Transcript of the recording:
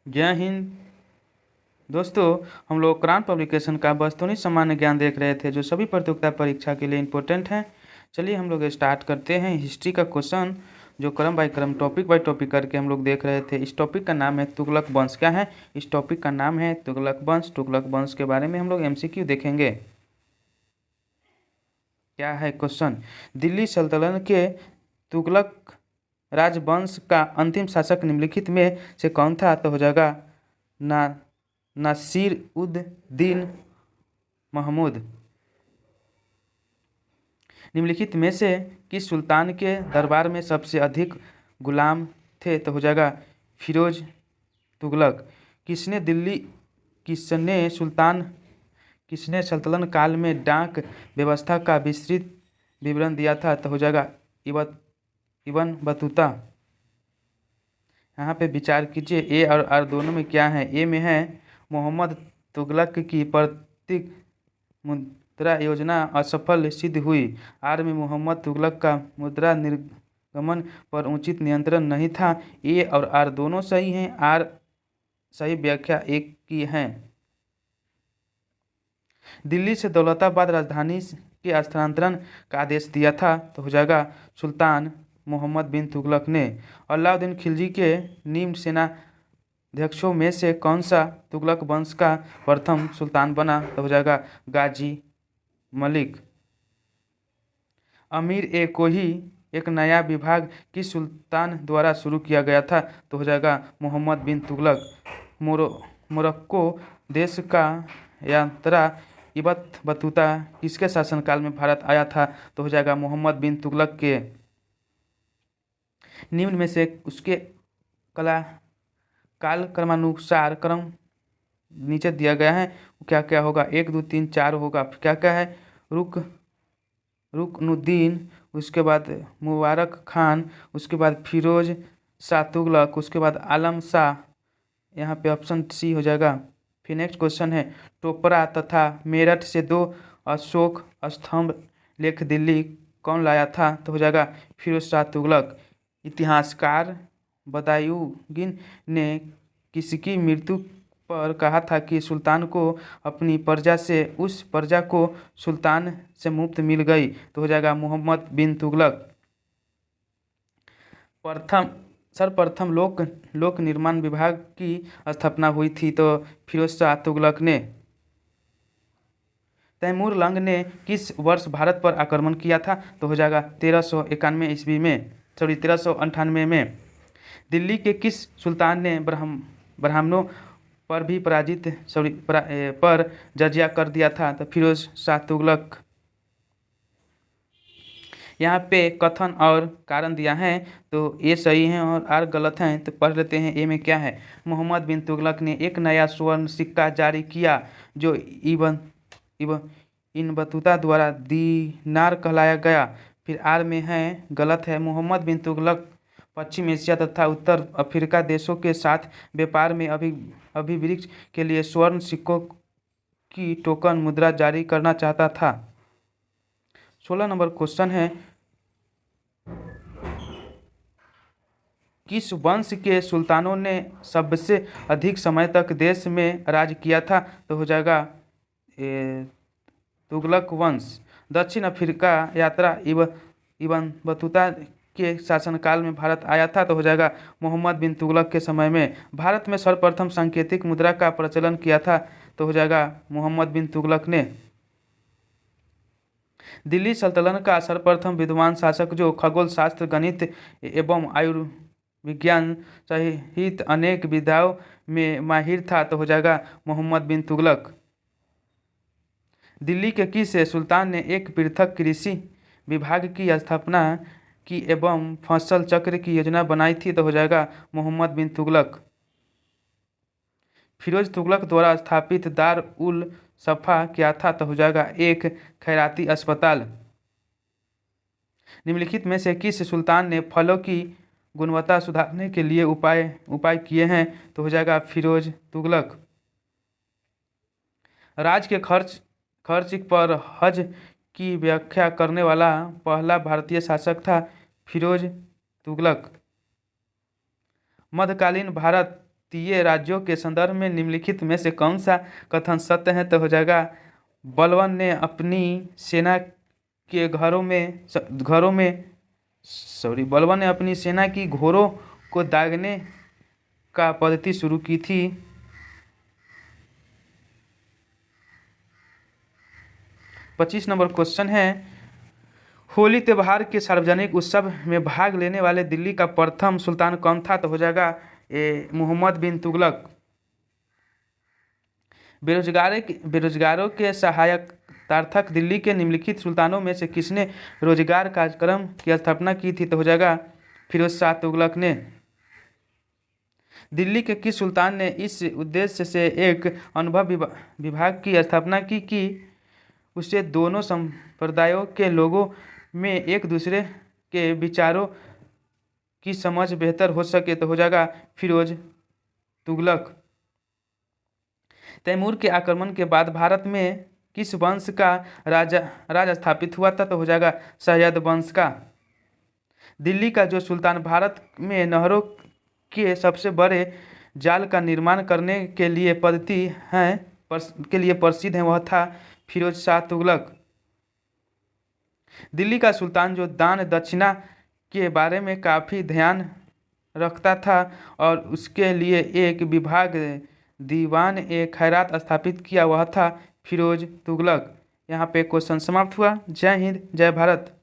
जय हिंद दोस्तों। हम लोग कुरान पब्लिकेशन का वस्तुनिष्ठ सामान्य ज्ञान देख रहे थे जो सभी प्रतियोगिता परीक्षा के लिए इम्पोर्टेंट है। चलिए हम लोग स्टार्ट करते हैं हिस्ट्री का क्वेश्चन जो क्रम बाय क्रम टॉपिक बाय टॉपिक करके हम लोग देख रहे थे। इस टॉपिक का नाम है तुगलक वंश। क्या है? इस टॉपिक का नाम है तुगलक वंश। तुगलक वंश के बारे में हम लोग MCQ देखेंगे। क्या है क्वेश्चन? दिल्ली सल्तनत के तुगलक राजवंश का अंतिम शासक निम्नलिखित में से कौन था? तो हो जाएगा नासिर उद दीन महमूद। निम्नलिखित में से किस सुल्तान के दरबार में सबसे अधिक गुलाम थे? तो हो जाएगा फिरोज तुगलक। किसने सल्तनत काल में डाक व्यवस्था का विस्तृत विवरण दिया था? तो हो जाएगा इब्न बतूता। यहाँ पे विचार कीजिए ए और आर दोनों में क्या है। ए में है मोहम्मद तुगलक की प्रतीक मुद्रा योजना असफल सिद्ध हुई। आर में मोहम्मद तुगलक का मुद्रा निर्गमन पर उचित नियंत्रण नहीं था। ए और आर दोनों सही हैं। आर सही व्याख्या एक की है। दिल्ली से दौलताबाद राजधानी के स्थानांतरण का आदेश दिया था? तो हो जाएगा सुल्तान मोहम्मद बिन तुगलक ने। अलाउद्दीन खिलजी के निम्न सेनाध्यक्षों में से कौन सा तुगलक वंश का प्रथम सुल्तान बना? तो हो जाएगा गाजी मलिक। अमीर ए कोही एक नया विभाग किस सुल्तान द्वारा शुरू किया गया था? तो हो जाएगा मोहम्मद बिन तुगलक। मोरक्को देश का यात्रा इब्न बतूता किसके शासनकाल में भारत आया था? तो हो जाएगा मोहम्मद बिन तुगलक के। निम्न में से उसके काल क्रमानुसार क्रम नीचे दिया गया है। क्या क्या होगा? 1 2 3 4 होगा। क्या क्या है? रुकनुद्दीन, उसके बाद मुबारक खान, उसके बाद फिरोज शाह तुगलक, उसके बाद आलम शाह। यहाँ पे ऑप्शन सी हो जाएगा। फिर नेक्स्ट क्वेश्चन है टोपरा तथा मेरठ से 2 अशोक स्तंभ लेख दिल्ली कौन लाया था? तो हो जाएगा फिरोज शाह तुगलक। इतिहासकार बदायूगिन ने किसकी मृत्यु पर कहा था कि सुल्तान को अपनी प्रजा से उस प्रजा को सुल्तान से मुफ्त मिल गई? तो हो जाएगा मोहम्मद बिन तुगलक। सर्वप्रथम लोक निर्माण विभाग की स्थापना हुई थी? तो फिरोज शाह तुगलक ने। तैमूर लंग ने किस वर्ष भारत पर आक्रमण किया था? तो हो जाएगा 1391 ईस्वी में, 1398 में। दिल्ली के किस सुल्तान ने ब्राह्मणों पर भी पर जजिया कर दिया था? तो फिरोज शाह तुगलक। यहाँ पे कथन और कारण दिया है तो ए सही है और आर गलत है। तो पढ़ लेते हैं ए में क्या है। मोहम्मद बिन तुगलक ने एक नया स्वर्ण सिक्का जारी किया जो इब्न बतूता द्वारा दीनार कहलाया गया। फिर आर में है गलत है। मोहम्मद बिन तुगलक पश्चिम एशिया तथा उत्तर अफ्रीका देशों के साथ व्यापार में अभिवृद्धि के लिए स्वर्ण सिक्कों की टोकन मुद्रा जारी करना चाहता था। 16 नंबर क्वेश्चन है किस वंश के सुल्तानों ने सबसे अधिक समय तक देश में राज किया था? तो हो जाएगा तुगलक वंश। दक्षिण अफ्रीका यात्रा इब्न बतूता के शासनकाल में भारत आया था? तो हो जाएगा मोहम्मद बिन तुगलक के समय में। भारत में सर्वप्रथम सांकेतिक मुद्रा का प्रचलन किया था? तो हो जाएगा मोहम्मद बिन तुगलक ने। दिल्ली सल्तनत का सर्वप्रथम विद्वान शासक जो खगोल शास्त्र, गणित एवं आयुर्विज्ञान सहित अनेक विधाओं में माहिर था? तो हो जाएगा मोहम्मद बिन तुगलक। दिल्ली के किस सुल्तान ने एक पृथक कृषि विभाग की स्थापना की एवं फसल चक्र की योजना बनाई थी? तो हो जाएगा मोहम्मद बिन तुगलक। फिरोज तुगलक द्वारा स्थापित दार उल सफ़ा क्या था? तो हो जाएगा एक खैराती अस्पताल। निम्नलिखित में से किस सुल्तान ने फलों की गुणवत्ता सुधारने के लिए उपाय किए हैं? तो हो जाएगा फिरोज तुगलक। राज्य के खर्च पर हज की व्याख्या करने वाला पहला भारतीय शासक था फिरोज तुगलक। मध्यकालीन भारत भारतीय राज्यों के संदर्भ में निम्नलिखित में से कौन सा कथन सत्य है? तो हो जाएगा बलवन ने अपनी सेना के बलवन ने अपनी सेना की घोड़ों को दागने का पद्धति शुरू की थी। 25 नंबर क्वेश्चन है, होली त्योहार के सार्वजनिक उत्सव में भाग लेने वाले दिल्ली का प्रथम सुल्तान कौन था? तो हो जाएगा मोहम्मद बिन तुगलक। बेरोजगारों के सहायतार्थक दिल्ली के निम्नलिखित सुल्तानों में से किसने रोजगार कार्यक्रम की स्थापना की थी? तो हो जाएगा फिरोज शाह तुगलक ने। दिल्ली के किस सुल्तान ने इस उद्देश्य से एक अनुभव विभाग की स्थापना की उसे दोनों संप्रदायों के लोगों में एक दूसरे के विचारों की समझ बेहतर हो सके? तो हो जाएगा फिरोज तुगलक। तैमूर के आक्रमण के बाद भारत में किस वंश का राज स्थापित हुआ था? तो हो जाएगा सैयद वंश का। दिल्ली का जो सुल्तान भारत में नहरों के सबसे बड़े जाल का निर्माण करने के लिए प्रसिद्ध है वह था फिरोज शाह तुगलक। दिल्ली का सुल्तान जो दान दक्षिणा के बारे में काफ़ी ध्यान रखता था और उसके लिए एक विभाग दीवान ए खैरात स्थापित किया वह था फिरोज तुगलक। यहाँ पे क्वेश्चन समाप्त हुआ। जय हिंद, जय भारत।